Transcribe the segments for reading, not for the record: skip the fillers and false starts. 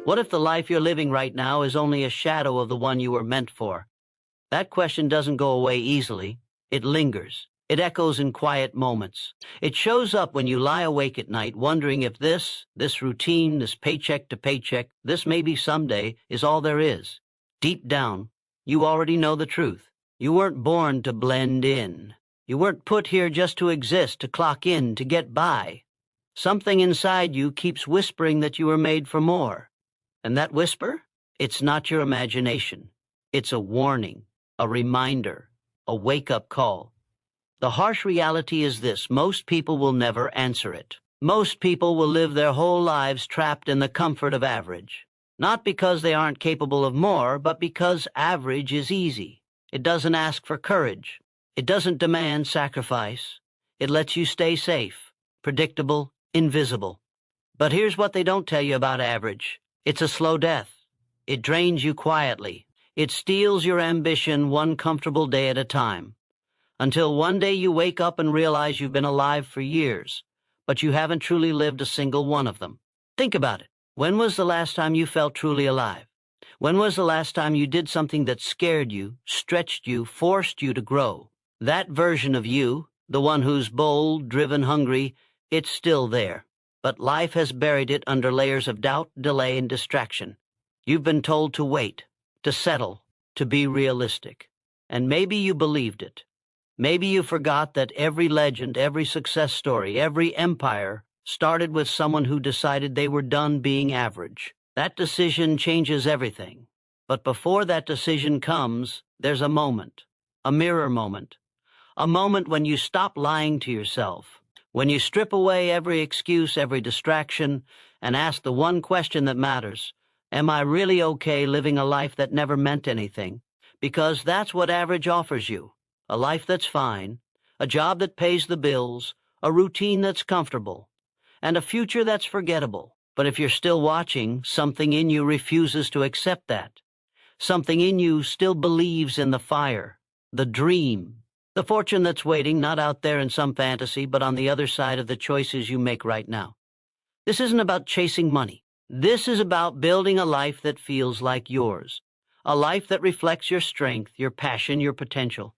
What if the life you're living right now is only a shadow of the one you were meant for? That question doesn't go away easily. It lingers. It echoes in quiet moments. It shows up when you lie awake at night wondering if this routine, this paycheck to paycheck, this maybe someday is all there is. Deep down, you already know the truth. You weren't born to blend in. You weren't put here just to exist, to clock in, to get by. Something inside you keeps whispering that you were made for more. And that whisper? It's not your imagination. It's a warning, a reminder, a wake-up call. The harsh reality is this: most people will never answer it. Most people will live their whole lives trapped in the comfort of average. Not because they aren't capable of more, but because average is easy. It doesn't ask for courage. It doesn't demand sacrifice. It lets you stay safe, predictable, invisible. But here's what they don't tell you about average. It's a slow death. It drains you quietly. It steals your ambition one comfortable day at a time. Until one day you wake up and realize you've been alive for years, but you haven't truly lived a single one of them. Think about it. When was the last time you felt truly alive? When was the last time you did something that scared you, stretched you, forced you to grow? That version of you, the one who's bold, driven, hungry, it's still there. But life has buried it under layers of doubt, delay, and distraction. You've been told to wait, to settle, to be realistic. And maybe you believed it. Maybe you forgot that every legend, every success story, every empire started with someone who decided they were done being average. That decision changes everything. But before that decision comes, there's a moment, a mirror moment, a moment when you stop lying to yourself, when you strip away every excuse, every distraction, and ask the one question that matters: am I really okay living a life that never meant anything? Because that's what average offers you. A life that's fine, a job that pays the bills, a routine that's comfortable, and a future that's forgettable. But if you're still watching, something in you refuses to accept that. Something in you still believes in the fire, the dream, the fortune that's waiting, not out there in some fantasy, but on the other side of the choices you make right now. This isn't about chasing money. This is about building a life that feels like yours, a life that reflects your strength, your passion, your potential.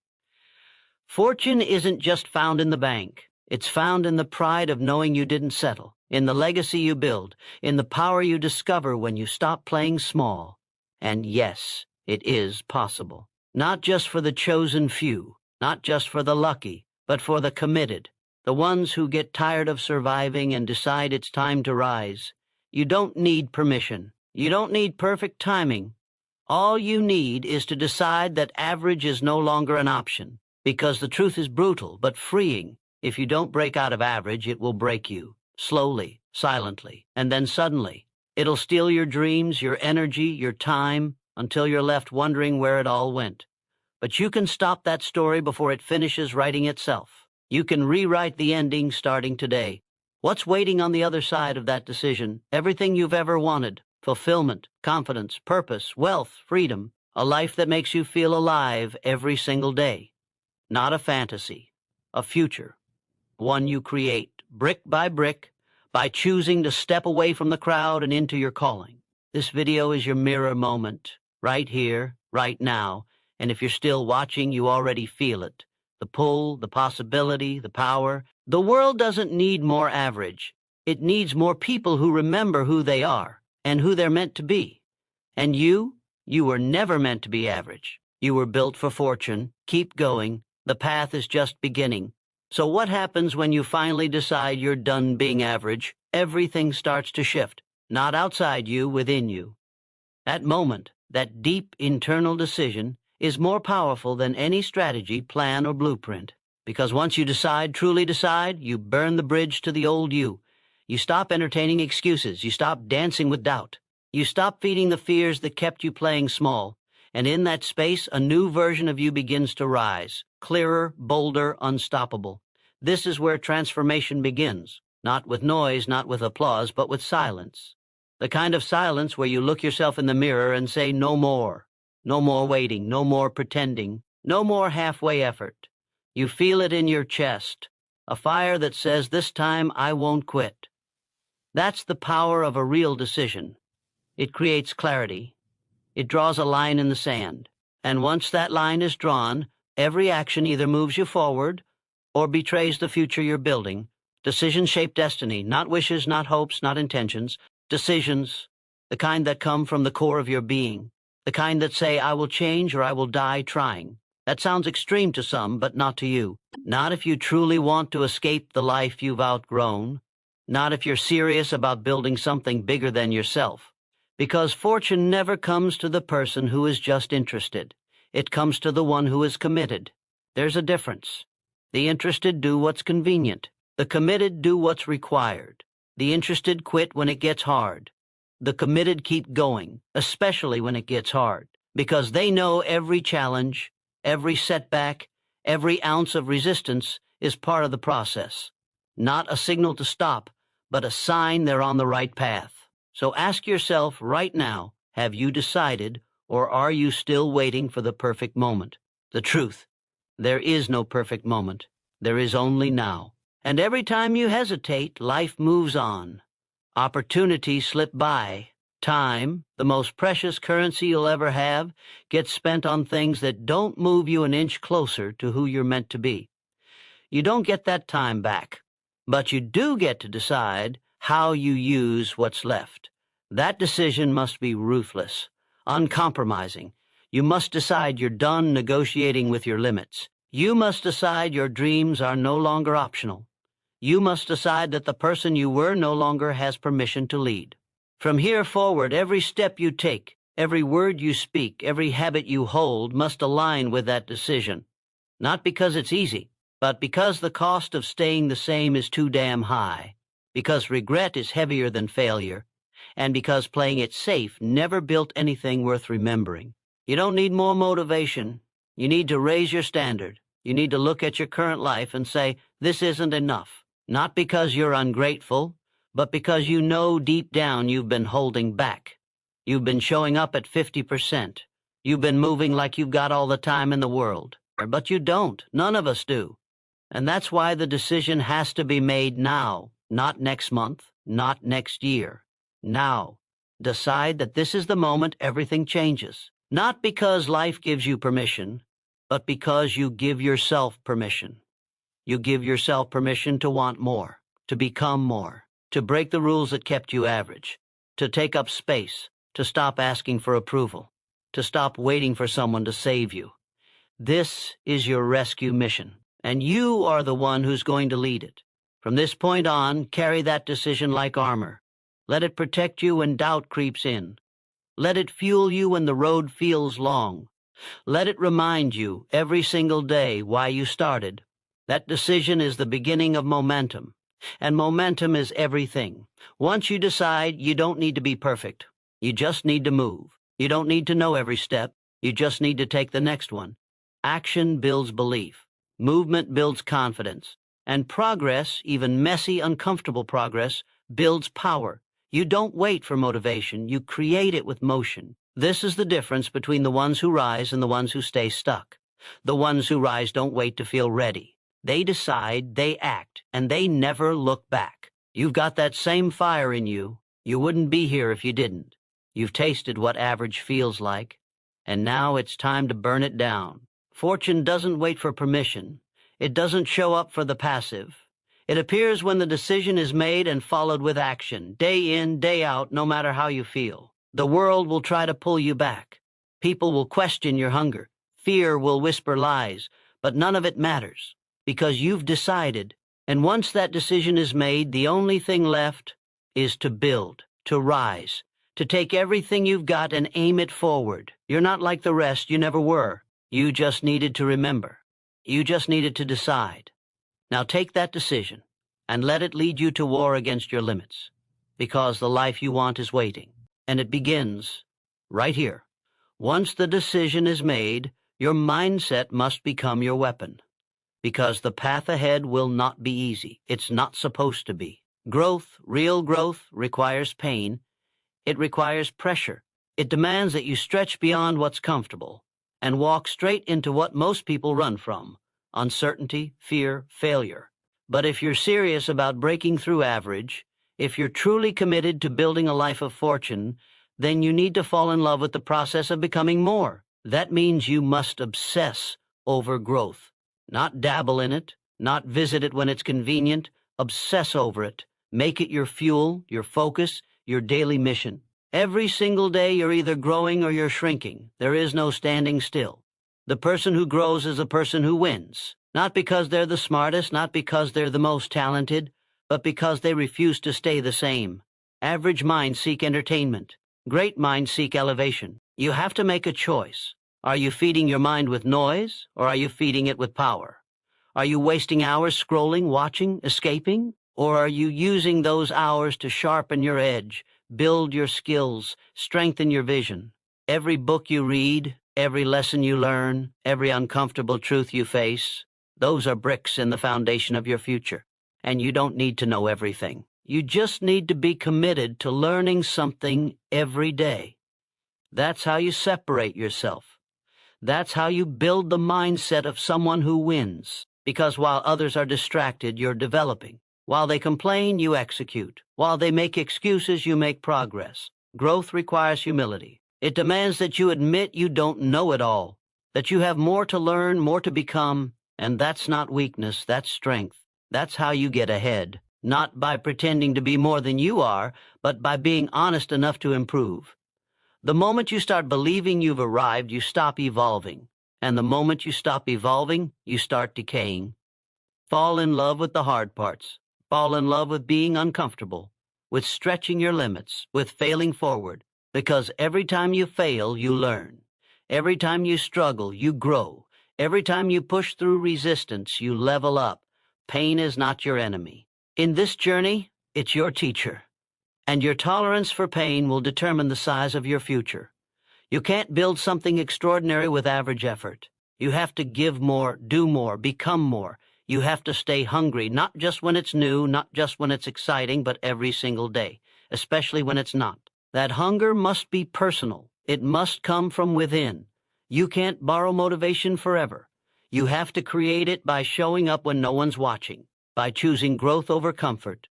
Fortune isn't just found in the bank. It's found in the pride of knowing you didn't settle, in the legacy you build, in the power you discover when you stop playing small. And yes, it is possible. Not just for the chosen few, not just for the lucky, but for the committed, the ones who get tired of surviving and decide it's time to rise. You don't need permission. You don't need perfect timing. All you need is to decide that average is no longer an option. Because the truth is brutal, but freeing. If you don't break out of average, it will break you. Slowly, silently, and then suddenly. It'll steal your dreams, your energy, your time, until you're left wondering where it all went. But you can stop that story before it finishes writing itself. You can rewrite the ending starting today. What's waiting on the other side of that decision? Everything you've ever wanted. Fulfillment, confidence, purpose, wealth, freedom. A life that makes you feel alive every single day. Not a fantasy, a future, one you create, brick by brick, by choosing to step away from the crowd and into your calling. This video is your mirror moment, right here, right now, and if you're still watching, you already feel it. The pull, the possibility, the power. The world doesn't need more average. It needs more people who remember who they are and who they're meant to be. And you were never meant to be average. You were built for fortune. Keep going. The path is just beginning. So what happens when you finally decide you're done being average? Everything starts to shift, not outside you, within you. That moment, that deep internal decision, is more powerful than any strategy, plan, or blueprint. Because once you decide, truly decide, you burn the bridge to the old you. You stop entertaining excuses. You stop dancing with doubt. You stop feeding the fears that kept you playing small. And in that space, a new version of you begins to rise, clearer, bolder, unstoppable. This is where transformation begins, not with noise, not with applause, but with silence. The kind of silence where you look yourself in the mirror and say, no more waiting, no more pretending, no more halfway effort. You feel it in your chest, a fire that says, this time I won't quit. That's the power of a real decision. It creates clarity. It draws a line in the sand. And once that line is drawn, every action either moves you forward or betrays the future you're building. Decisions shape destiny, not wishes, not hopes, not intentions. Decisions, the kind that come from the core of your being, the kind that say, I will change or I will die trying. That sounds extreme to some, but not to you. Not if you truly want to escape the life you've outgrown. Not if you're serious about building something bigger than yourself. Because fortune never comes to the person who is just interested. It comes to the one who is committed. There's a difference. The interested do what's convenient. The committed do what's required. The interested quit when it gets hard. The committed keep going, especially when it gets hard, because they know every challenge, every setback, every ounce of resistance is part of the process. Not a signal to stop, but a sign they're on the right path. So ask yourself right now, have you decided, or are you still waiting for the perfect moment? The truth, there is no perfect moment. There is only now. And every time you hesitate, life moves on. Opportunities slip by. Time, the most precious currency you'll ever have, gets spent on things that don't move you an inch closer to who you're meant to be. You don't get that time back, but you do get to decide how you use what's left. That decision must be ruthless, uncompromising. You must decide you're done negotiating with your limits. You must decide your dreams are no longer optional. You must decide that the person you were no longer has permission to lead. From here forward, every step you take, every word you speak, every habit you hold must align with that decision. Not because it's easy, but because the cost of staying the same is too damn high, because regret is heavier than failure, and because playing it safe never built anything worth remembering. You don't need more motivation. You need to raise your standard. You need to look at your current life and say, this isn't enough. Not because you're ungrateful, but because you know deep down you've been holding back. You've been showing up at 50%. You've been moving like you've got all the time in the world. But you don't. None of us do. And that's why the decision has to be made now, not next month, not next year. Now. Decide that this is the moment everything changes. Not because life gives you permission, but because you give yourself permission. You give yourself permission to want more, to become more, to break the rules that kept you average, to take up space, to stop asking for approval, to stop waiting for someone to save you. This is your rescue mission, and you are the one who's going to lead it. From this point on, carry that decision like armor. Let it protect you when doubt creeps in. Let it fuel you when the road feels long. Let it remind you every single day why you started. That decision is the beginning of momentum, and momentum is everything. Once you decide, you don't need to be perfect. You just need to move. You don't need to know every step. You just need to take the next one. Action builds belief. Movement builds confidence. And progress, even messy, uncomfortable progress, builds power. You don't wait for motivation. You create it with motion. This is the difference between the ones who rise and the ones who stay stuck. The ones who rise don't wait to feel ready. They decide, they act, and they never look back. You've got that same fire in you. You wouldn't be here if you didn't. You've tasted what average feels like, and now it's time to burn it down. Fortune doesn't wait for permission. It doesn't show up for the passive. It appears when the decision is made and followed with action, day in, day out, no matter how you feel. The world will try to pull you back. People will question your hunger. Fear will whisper lies, but none of it matters, because you've decided. And once that decision is made, the only thing left is to build, to rise, to take everything you've got and aim it forward. You're not like the rest. You never were. You just needed to remember. You just needed to decide. Now take that decision and let it lead you to war against your limits, because the life you want is waiting, and it begins right here. Once the decision is made, your mindset must become your weapon, because the path ahead will not be easy. It's not supposed to be. Growth, real growth, requires pain. It requires pressure. It demands that you stretch beyond what's comfortable and walk straight into what most people run from: uncertainty, fear, failure. But if you're serious about breaking through average, if you're truly committed to building a life of fortune, then you need to fall in love with the process of becoming more. That means you must obsess over growth. Not dabble in it, not visit it when it's convenient. Obsess over it. Make it your fuel, your focus, your daily mission. Every single day you're either growing or you're shrinking. There is no standing still. The person who grows is the person who wins. Not because they're the smartest, not because they're the most talented, but because they refuse to stay the same. Average minds seek entertainment. Great minds seek elevation. You have to make a choice. Are you feeding your mind with noise, or are you feeding it with power? Are you wasting hours scrolling, watching, escaping? Or are you using those hours to sharpen your edge, build your skills, strengthen your vision? Every book you read, every lesson you learn, every uncomfortable truth you face, those are bricks in the foundation of your future. And you don't need to know everything. You just need to be committed to learning something every day. That's how you separate yourself. That's how you build the mindset of someone who wins. Because while others are distracted, you're developing. While they complain, you execute. While they make excuses, you make progress. Growth requires humility. It demands that you admit you don't know it all, that you have more to learn, more to become, and that's not weakness, that's strength. That's how you get ahead, not by pretending to be more than you are, but by being honest enough to improve. The moment you start believing you've arrived, you stop evolving. And the moment you stop evolving, you start decaying. Fall in love with the hard parts. Fall in love with being uncomfortable, with stretching your limits, with failing forward. Because every time you fail, you learn. Every time you struggle, you grow. Every time you push through resistance, you level up. Pain is not your enemy. In this journey, it's your teacher. And your tolerance for pain will determine the size of your future. You can't build something extraordinary with average effort. You have to give more, do more, become more. You have to stay hungry, not just when it's new, not just when it's exciting, but every single day, especially when it's not. That hunger must be personal. It must come from within. You can't borrow motivation forever. You have to create it by showing up when no one's watching, by choosing growth over comfort,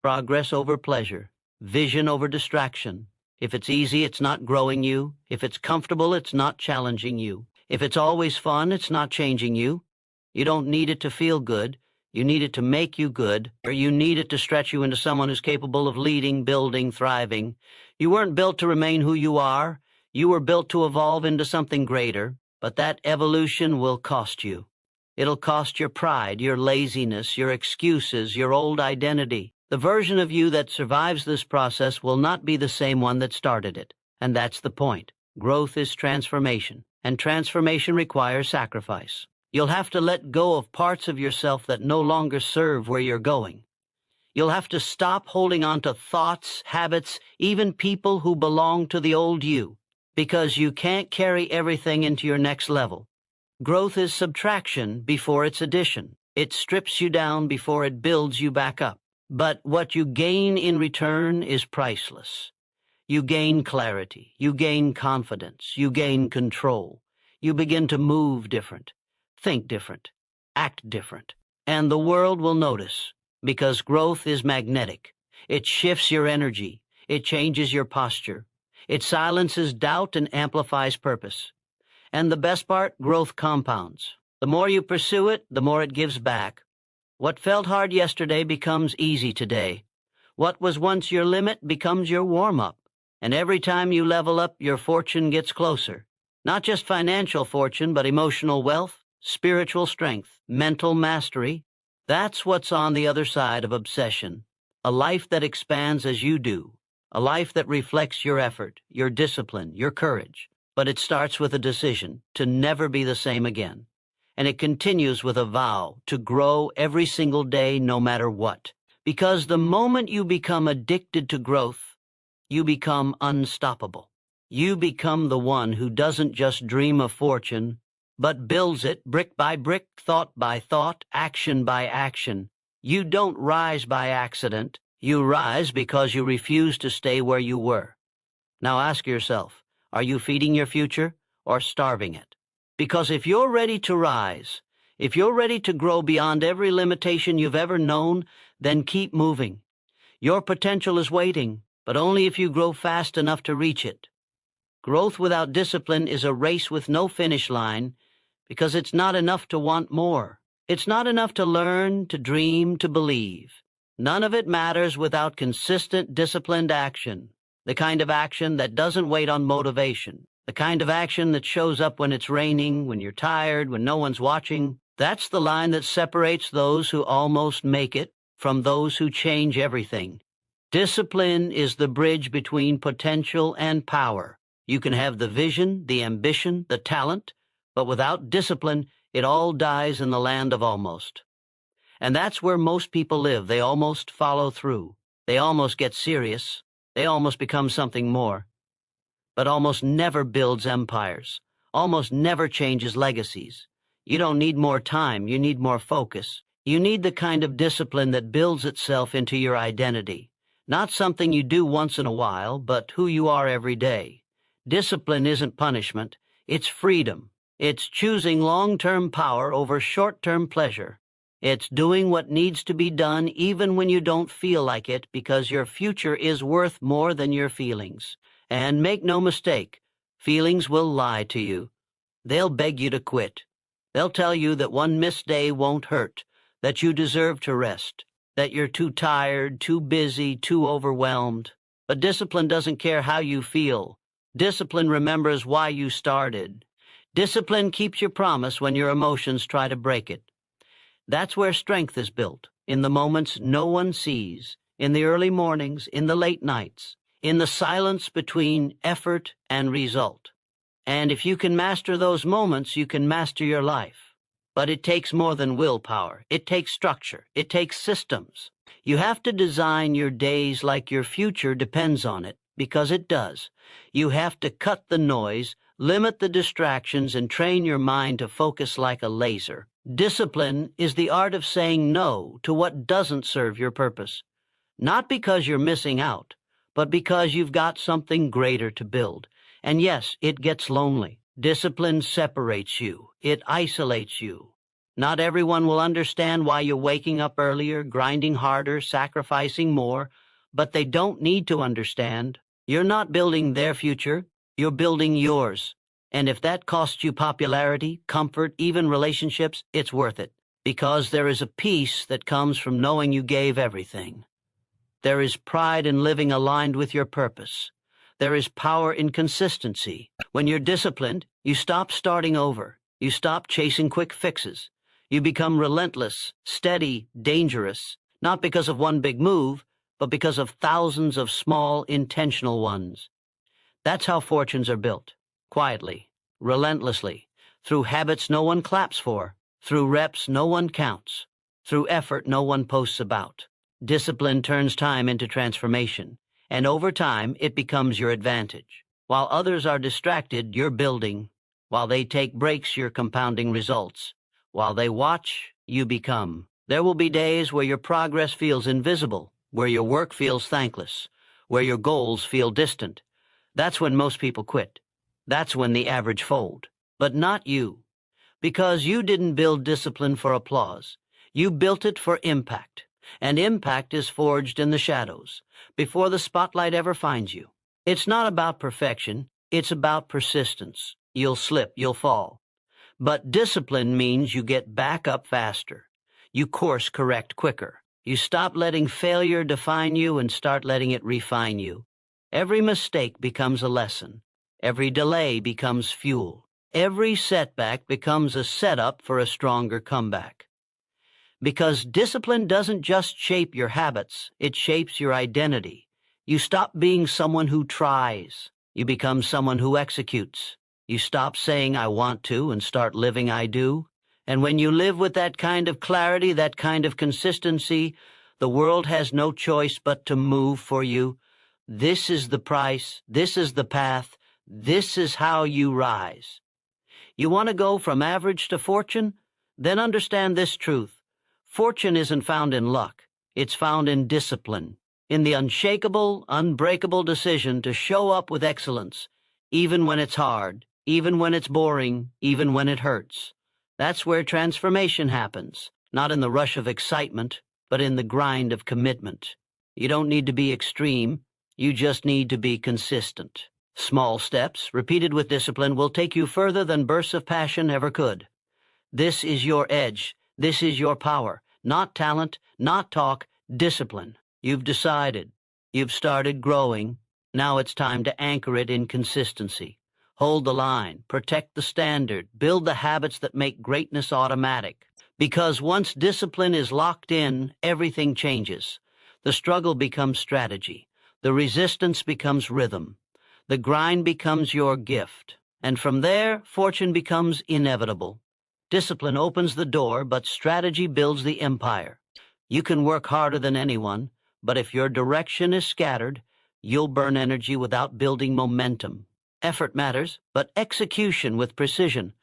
progress over pleasure, vision over distraction. If it's easy, it's not growing you. If it's comfortable, it's not challenging you. If it's always fun, it's not changing you. You don't need it to feel good. You need it to make you good, or you need it to stretch you into someone who's capable of leading, building, thriving. You weren't built to remain who you are. You were built to evolve into something greater, but that evolution will cost you. It'll cost your pride, your laziness, your excuses, your old identity. The version of you that survives this process will not be the same one that started it. And that's the point. Growth is transformation, and transformation requires sacrifice. You'll have to let go of parts of yourself that no longer serve where you're going. You'll have to stop holding on to thoughts, habits, even people who belong to the old you, because you can't carry everything into your next level. Growth is subtraction before it's addition. It strips you down before it builds you back up. But what you gain in return is priceless. You gain clarity, you gain confidence, you gain control. You begin to move different, think different, act different. And the world will notice, because growth is magnetic. It shifts your energy, it changes your posture, it silences doubt and amplifies purpose. And the best part, growth compounds. The more you pursue it, the more it gives back. What felt hard yesterday becomes easy today. What was once your limit becomes your warm-up. And every time you level up, your fortune gets closer. Not just financial fortune, but emotional wealth, spiritual strength, mental mastery. That's what's on the other side of obsession. A life that expands as you do. A life that reflects your effort, your discipline, your courage. But it starts with a decision to never be the same again. And it continues with a vow to grow every single day no matter what. Because the moment you become addicted to growth, you become unstoppable. You become the one who doesn't just dream of fortune, but builds it brick by brick, thought by thought, action by action. You don't rise by accident. You rise because you refuse to stay where you were. Now ask yourself, are you feeding your future or starving it? Because if you're ready to rise, if you're ready to grow beyond every limitation you've ever known, then keep moving. Your potential is waiting, but only if you grow fast enough to reach it. Growth without discipline is a race with no finish line, because it's not enough to want more. It's not enough to learn, to dream, to believe. None of it matters without consistent, disciplined action, the kind of action that doesn't wait on motivation, the kind of action that shows up when it's raining, when you're tired, when no one's watching. That's the line that separates those who almost make it from those who change everything. Discipline is the bridge between potential and power. You can have the vision, the ambition, the talent, but without discipline, it all dies in the land of almost. And that's where most people live. They almost follow through. They almost get serious. They almost become something more. But almost never builds empires. Almost never changes legacies. You don't need more time. You need more focus. You need the kind of discipline that builds itself into your identity. Not something you do once in a while, but who you are every day. Discipline isn't punishment. It's freedom. It's choosing long-term power over short-term pleasure. It's doing what needs to be done even when you don't feel like it, because your future is worth more than your feelings. And make no mistake, feelings will lie to you. They'll beg you to quit. They'll tell you that one missed day won't hurt, that you deserve to rest, that you're too tired, too busy, too overwhelmed. But discipline doesn't care how you feel. Discipline remembers why you started. Discipline keeps your promise when your emotions try to break it. That's where strength is built, in the moments no one sees, in the early mornings, in the late nights, in the silence between effort and result. And if you can master those moments, you can master your life. But it takes more than willpower. It takes structure. It takes systems. You have to design your days like your future depends on it, because it does. You have to cut the noise, limit the distractions, and train your mind to focus like a laser. Discipline is the art of saying no to what doesn't serve your purpose. Not because you're missing out, but because you've got something greater to build. And yes, it gets lonely. Discipline separates you. It isolates you. Not everyone will understand why you're waking up earlier, grinding harder, sacrificing more, but they don't need to understand. You're not building their future, you're building yours. And if that costs you popularity, comfort, even relationships, it's worth it. Because there is a peace that comes from knowing you gave everything. There is pride in living aligned with your purpose. There is power in consistency. When you're disciplined, you stop starting over. You stop chasing quick fixes. You become relentless, steady, dangerous, not because of one big move, but because of thousands of small, intentional ones. That's how fortunes are built. Quietly, relentlessly, through habits no one claps for, through reps no one counts, through effort no one posts about. Discipline turns time into transformation, and over time it becomes your advantage. While others are distracted, you're building. While they take breaks, you're compounding results. While they watch, you become. There will be days where your progress feels invisible, where your work feels thankless, where your goals feel distant. That's when most people quit. That's when the average fold. But not you. Because you didn't build discipline for applause. You built it for impact. And impact is forged in the shadows, before the spotlight ever finds you. It's not about perfection. It's about persistence. You'll slip, you'll fall. But discipline means you get back up faster. You course correct quicker. You stop letting failure define you and start letting it refine you. Every mistake becomes a lesson. Every delay becomes fuel. Every setback becomes a setup for a stronger comeback. Because discipline doesn't just shape your habits, it shapes your identity. You stop being someone who tries. You become someone who executes. You stop saying I want to and start living I do. And when you live with that kind of clarity, that kind of consistency, the world has no choice but to move for you. This is the price. This is the path. This is how you rise. You want to go from average to fortune? Then understand this truth. Fortune isn't found in luck. It's found in discipline, in the unshakable, unbreakable decision to show up with excellence, even when it's hard, even when it's boring, even when it hurts. That's where transformation happens, not in the rush of excitement, but in the grind of commitment. You don't need to be extreme. You just need to be consistent. Small steps, repeated with discipline, will take you further than bursts of passion ever could. This is your edge. This is your power. Not talent, not talk, discipline. You've decided. You've started growing. Now it's time to anchor it in consistency. Hold the line, protect the standard, build the habits that make greatness automatic. Because once discipline is locked in, everything changes. The struggle becomes strategy. The resistance becomes rhythm. The grind becomes your gift. And from there, fortune becomes inevitable. Discipline opens the door, but strategy builds the empire. You can work harder than anyone, but if your direction is scattered, you'll burn energy without building momentum. Effort matters, but execution with precision.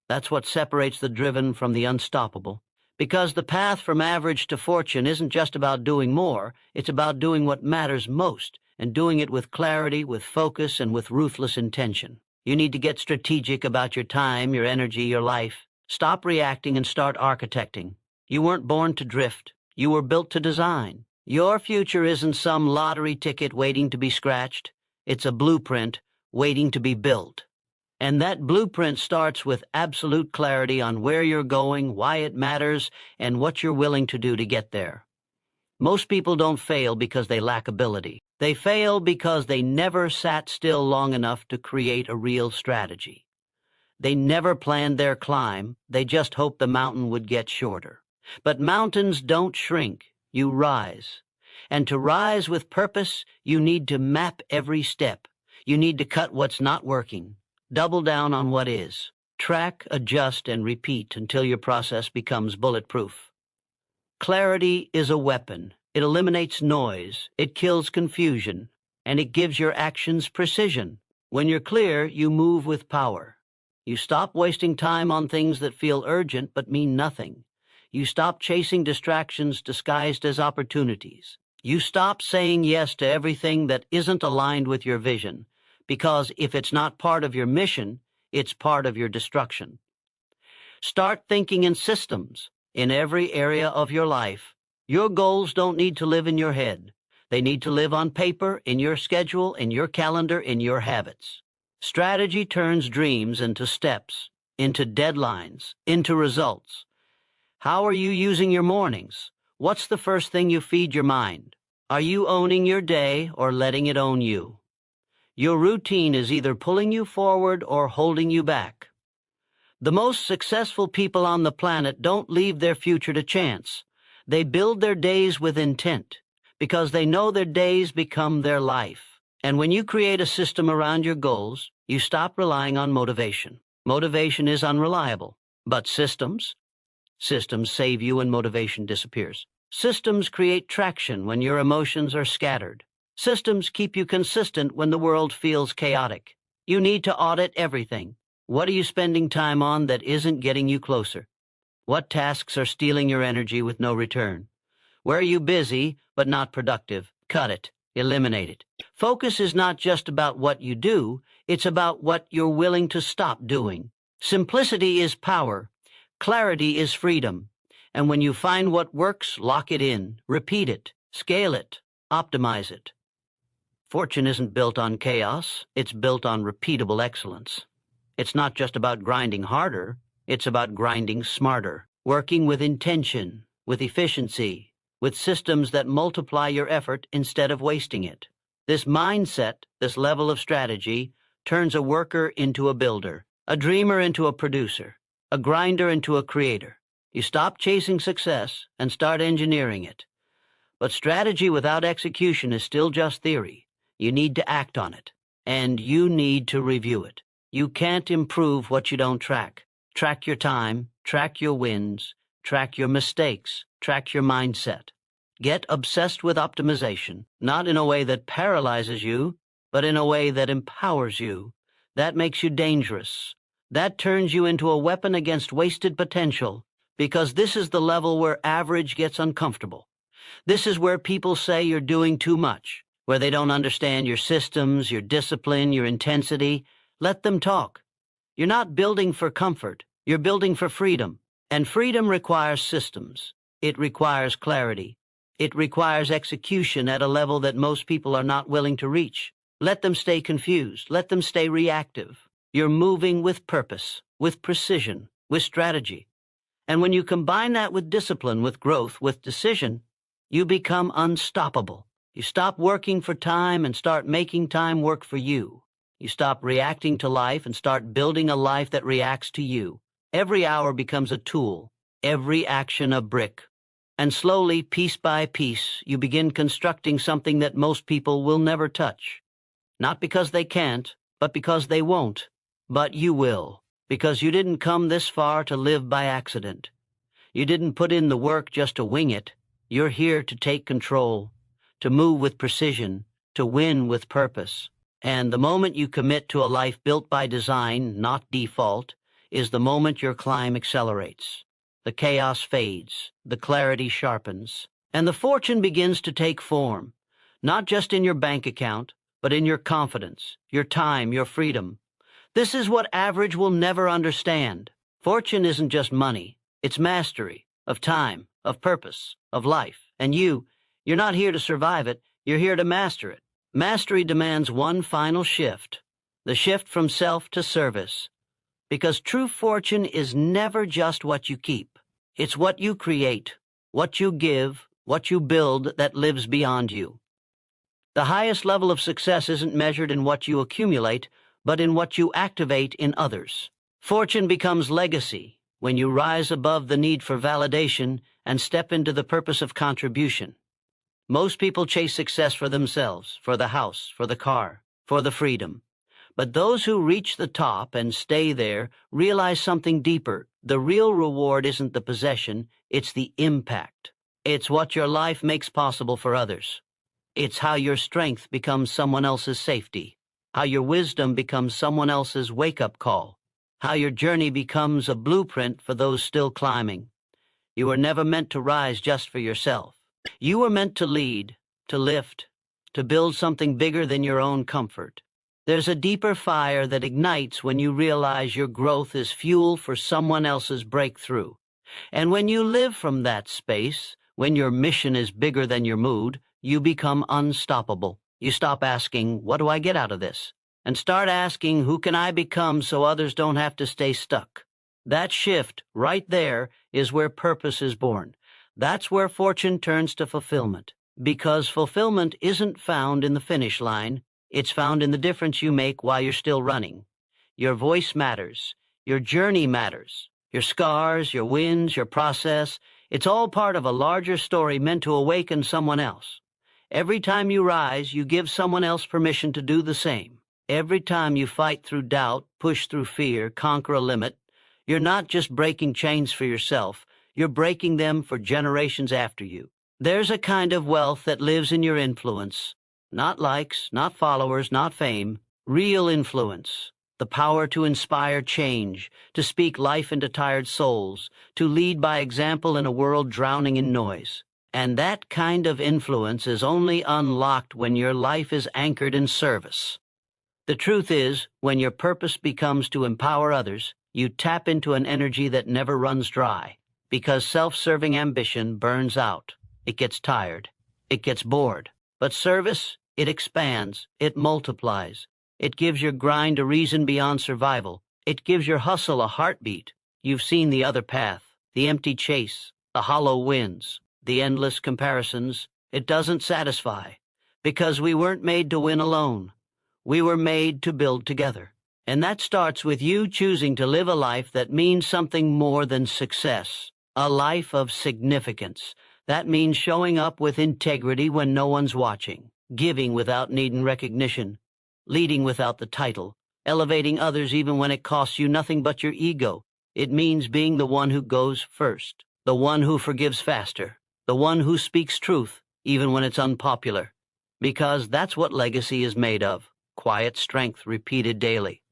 That's what separates the driven from the unstoppable. Because the path from average to fortune isn't just about doing more, it's about doing what matters most, and doing it with clarity, with focus, and with ruthless intention. You need to get strategic about your time, your energy, your life. Stop reacting and start architecting. You weren't born to drift. You were built to design. Your future isn't some lottery ticket waiting to be scratched. It's a blueprint waiting to be built. And that blueprint starts with absolute clarity on where you're going, why it matters, and what you're willing to do to get there. Most people don't fail because they lack ability. They fail because they never sat still long enough to create a real strategy. They never planned their climb. They just hoped the mountain would get shorter. But mountains don't shrink. You rise. And to rise with purpose, you need to map every step. You need to cut what's not working. Double down on what is. Track, adjust, and repeat until your process becomes bulletproof. Clarity is a weapon. It eliminates noise. It kills confusion. And it gives your actions precision. When you're clear, you move with power. You stop wasting time on things that feel urgent but mean nothing. You stop chasing distractions disguised as opportunities. You stop saying yes to everything that isn't aligned with your vision, because if it's not part of your mission, it's part of your destruction. Start thinking in systems in every area of your life. Your goals don't need to live in your head. They need to live on paper, in your schedule, in your calendar, in your habits. Strategy turns dreams into steps, into deadlines, into results. How are you using your mornings? What's the first thing you feed your mind? Are you owning your day or letting it own you? Your routine is either pulling you forward or holding you back. The most successful people on the planet don't leave their future to chance. They build their days with intent, because they know their days become their life. And when you create a system around your goals, you stop relying on motivation. Motivation is unreliable. But systems save you when motivation disappears. Systems create traction when your emotions are scattered. Systems keep you consistent when the world feels chaotic. You need to audit everything. What are you spending time on that isn't getting you closer? What tasks are stealing your energy with no return? Where are you busy but not productive? Cut it. Eliminate it. Focus is not just about what you do, it's about what you're willing to stop doing. Simplicity is power. Clarity is freedom. And when you find what works, lock it in, repeat it, scale it, optimize it. Fortune isn't built on chaos, it's built on repeatable excellence. It's not just about grinding harder, it's about grinding smarter, working with intention, with efficiency, with systems that multiply your effort instead of wasting it. This mindset, this level of strategy, turns a worker into a builder, a dreamer into a producer, a grinder into a creator. You stop chasing success and start engineering it. But strategy without execution is still just theory. You need to act on it, and you need to review it. You can't improve what you don't track. Track your time, track your wins, track your mistakes, track your mindset. Get obsessed with optimization, not in a way that paralyzes you, but in a way that empowers you. That makes you dangerous. That turns you into a weapon against wasted potential, because this is the level where average gets uncomfortable. This is where people say you're doing too much, where they don't understand your systems, your discipline, your intensity. Let them talk. You're not building for comfort. You're building for freedom. And freedom requires systems. It requires clarity. It requires execution at a level that most people are not willing to reach. Let them stay confused. Let them stay reactive. You're moving with purpose, with precision, with strategy. And when you combine that with discipline, with growth, with decision, you become unstoppable. You stop working for time and start making time work for you. You stop reacting to life and start building a life that reacts to you. Every hour becomes a tool, every action a brick. And slowly, piece by piece, you begin constructing something that most people will never touch. Not because they can't, but because they won't. But you will, because you didn't come this far to live by accident. You didn't put in the work just to wing it. You're here to take control, to move with precision, to win with purpose. And the moment you commit to a life built by design, not default, is the moment your climb accelerates. The chaos fades, the clarity sharpens, and the fortune begins to take form, not just in your bank account, but in your confidence, your time, your freedom. This is what average will never understand. Fortune isn't just money. It's mastery of time, of purpose, of life. And you're not here to survive it. You're here to master it. Mastery demands one final shift, the shift from self to service. Because true fortune is never just what you keep. It's what you create, what you give, what you build that lives beyond you. The highest level of success isn't measured in what you accumulate, but in what you activate in others. Fortune becomes legacy when you rise above the need for validation and step into the purpose of contribution. Most people chase success for themselves, for the house, for the car, for the freedom. But those who reach the top and stay there realize something deeper. The real reward isn't the possession, it's the impact. It's what your life makes possible for others. It's how your strength becomes someone else's safety, how your wisdom becomes someone else's wake-up call, how your journey becomes a blueprint for those still climbing. You were never meant to rise just for yourself. You were meant to lead, to lift, to build something bigger than your own comfort. There's a deeper fire that ignites when you realize your growth is fuel for someone else's breakthrough. And when you live from that space, when your mission is bigger than your mood, you become unstoppable. You stop asking, what do I get out of this? And start asking, who can I become so others don't have to stay stuck? That shift, right there, is where purpose is born. That's where fortune turns to fulfillment. Because fulfillment isn't found in the finish line. It's found in the difference you make while you're still running. Your voice matters. Your journey matters. Your scars, your wins, your process, it's all part of a larger story meant to awaken someone else. Every time you rise, you give someone else permission to do the same. Every time you fight through doubt, push through fear, conquer a limit, you're not just breaking chains for yourself, you're breaking them for generations after you. There's a kind of wealth that lives in your influence. Not likes, not followers, not fame. Real influence. The power to inspire change, to speak life into tired souls, to lead by example in a world drowning in noise. And that kind of influence is only unlocked when your life is anchored in service. The truth is, when your purpose becomes to empower others, you tap into an energy that never runs dry. Because self-serving ambition burns out. It gets tired. It gets bored. But service, it expands, it multiplies. It gives your grind a reason beyond survival. It gives your hustle a heartbeat. You've seen the other path, the empty chase, the hollow wins, the endless comparisons. It doesn't satisfy, because we weren't made to win alone. We were made to build together. And that starts with you choosing to live a life that means something more than success, a life of significance. That means showing up with integrity when no one's watching, giving without needing recognition, leading without the title, elevating others even when it costs you nothing but your ego. It means being the one who goes first, the one who forgives faster, the one who speaks truth even when it's unpopular. Because that's what legacy is made of, quiet strength repeated daily.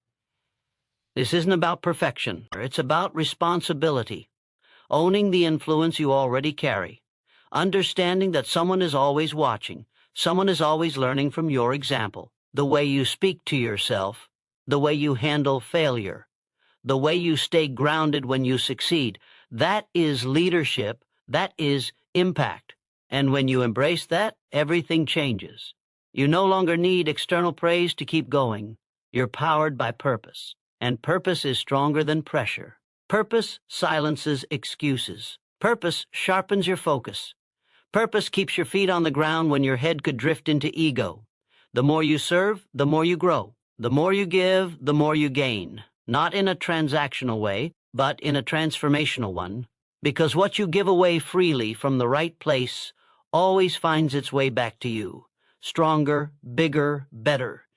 This isn't about perfection. It's about responsibility, owning the influence you already carry. Understanding that someone is always watching, someone is always learning from your example, the way you speak to yourself, the way you handle failure, the way you stay grounded when you succeed. That is leadership, that is impact. And when you embrace that, everything changes. You no longer need external praise to keep going. You're powered by purpose, and purpose is stronger than pressure. Purpose silences excuses. Purpose sharpens your focus. Purpose keeps your feet on the ground when your head could drift into ego. The more you serve, the more you grow. The more you give, the more you gain. Not in a transactional way, but in a transformational one. Because what you give away freely from the right place always finds its way back to you. Stronger, bigger, better.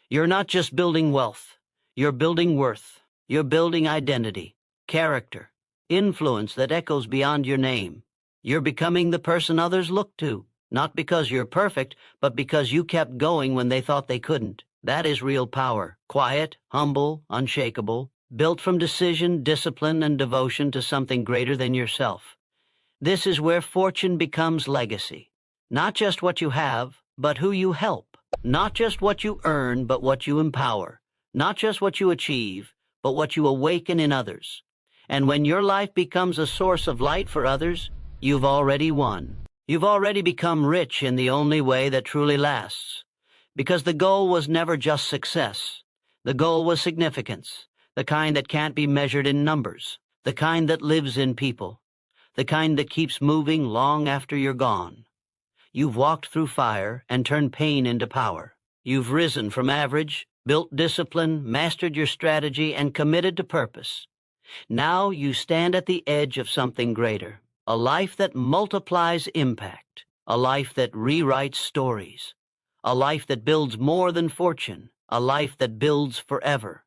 You're not just building wealth. You're building worth. You're building identity, character, influence that echoes beyond your name. You're becoming the person others look to, not because you're perfect, but because you kept going when they thought they couldn't. That is real power. Quiet, humble, unshakable, built from decision, discipline, and devotion to something greater than yourself. This is where fortune becomes legacy. Not just what you have, but who you help. Not just what you earn, but what you empower. Not just what you achieve, but what you awaken in others. And when your life becomes a source of light for others, you've already won. You've already become rich in the only way that truly lasts. Because the goal was never just success. The goal was significance, the kind that can't be measured in numbers, the kind that lives in people, the kind that keeps moving long after you're gone. You've walked through fire and turned pain into power. You've risen from average, built discipline, mastered your strategy, and committed to purpose. Now you stand at the edge of something greater, a life that multiplies impact, a life that rewrites stories, a life that builds more than fortune, a life that builds forever.